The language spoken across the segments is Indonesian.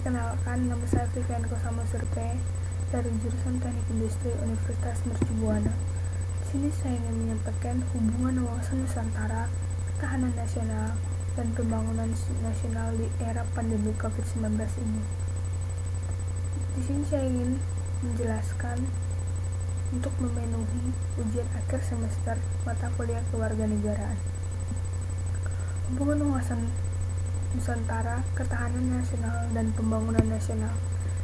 Perkenalkan, nama saya Vivian Kosamoserte dari jurusan Teknik Industri Universitas Mercu Buana. Di sini saya ingin menyampaikan hubungan wawasan Nusantara, ketahanan nasional, dan pembangunan nasional di era pandemi COVID-19 ini. Di sini saya ingin menjelaskan untuk memenuhi ujian akhir semester mata kuliah kewarganegaraan. Hubungan wawasan Nusantara, ketahanan nasional, dan pembangunan nasional.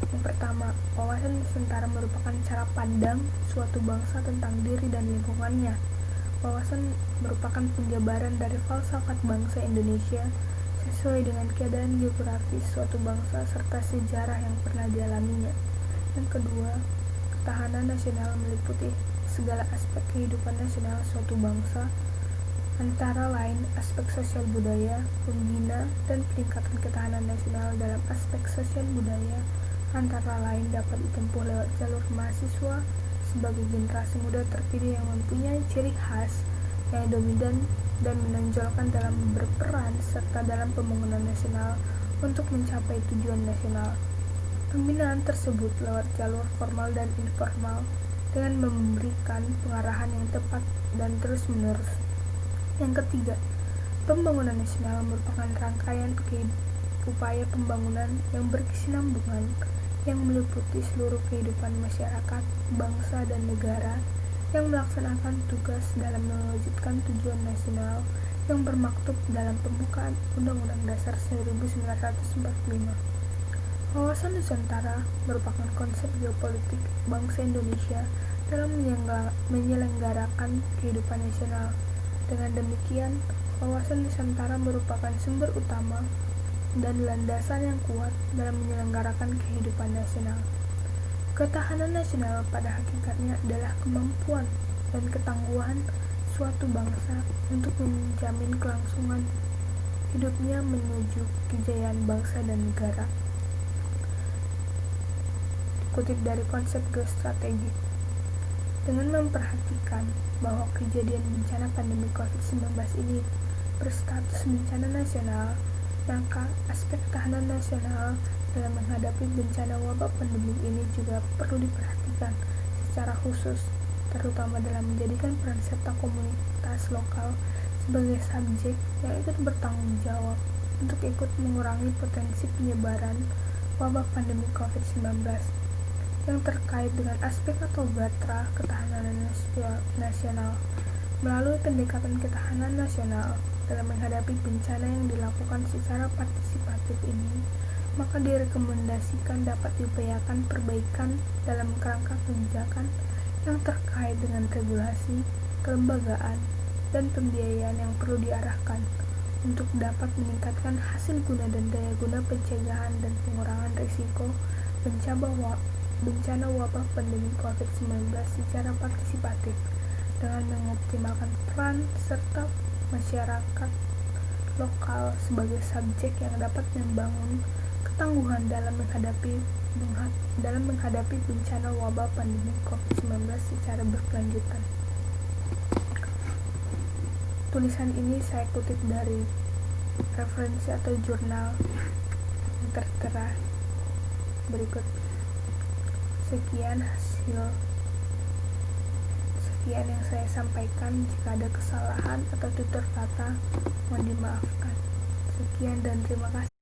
Yang pertama, wawasan Nusantara merupakan cara pandang suatu bangsa tentang diri dan lingkungannya. Wawasan merupakan penjabaran dari falsafat bangsa Indonesia sesuai dengan keadaan geografis suatu bangsa serta sejarah yang pernah dialaminya. Yang kedua, ketahanan nasional meliputi segala aspek kehidupan nasional suatu bangsa, antara lain aspek sosial budaya, pembina, dan peningkatan ketahanan nasional dalam aspek sosial budaya, antara lain dapat ditempuh lewat jalur mahasiswa sebagai generasi muda terpilih yang mempunyai ciri khas yang dominan dan menonjolkan dalam berperan serta dalam pembangunan nasional untuk mencapai tujuan nasional. Pembinaan tersebut lewat jalur formal dan informal dengan memberikan pengarahan yang tepat dan terus-menerus. Yang ketiga, pembangunan nasional merupakan rangkaian upaya pembangunan yang berkesinambungan yang meliputi seluruh kehidupan masyarakat, bangsa, dan negara yang melaksanakan tugas dalam mewujudkan tujuan nasional yang bermaktub dalam pembukaan Undang-Undang Dasar 1945. Wawasan Nusantara merupakan konsep geopolitik bangsa Indonesia dalam menyelenggarakan kehidupan nasional. Dengan demikian, wawasan Nusantara merupakan sumber utama dan landasan yang kuat dalam menyelenggarakan kehidupan nasional. Ketahanan nasional pada hakikatnya adalah kemampuan dan ketangguhan suatu bangsa untuk menjamin kelangsungan hidupnya menuju kejayaan bangsa dan negara. Dikutip dari konsep geostrategi. Dengan memperhatikan bahwa kejadian bencana pandemi COVID-19 ini berstatus bencana nasional, maka aspek ketahanan nasional dalam menghadapi bencana wabah pandemi ini juga perlu diperhatikan secara khusus, terutama dalam menjadikan peran serta komunitas lokal sebagai subjek yang ikut bertanggung jawab untuk ikut mengurangi potensi penyebaran wabah pandemi COVID-19. Yang terkait dengan aspek atau gatra ketahanan nasional melalui pendekatan ketahanan nasional dalam menghadapi bencana yang dilakukan secara partisipatif ini, maka direkomendasikan dapat diupayakan perbaikan dalam kerangka kebijakan yang terkait dengan regulasi, kelembagaan, dan pembiayaan yang perlu diarahkan untuk dapat meningkatkan hasil guna dan daya guna pencegahan dan pengurangan risiko bencana wabah pandemi COVID-19 secara partisipatif dengan mengoptimalkan peran serta masyarakat lokal sebagai subjek yang dapat membangun ketangguhan dalam menghadapi bencana wabah pandemi COVID-19 secara berkelanjutan. Tulisan ini saya kutip dari referensi atau jurnal yang tertera berikut. Sekian yang saya sampaikan. Jika ada kesalahan atau tutur kata, mohon dimaafkan. Sekian dan terima kasih.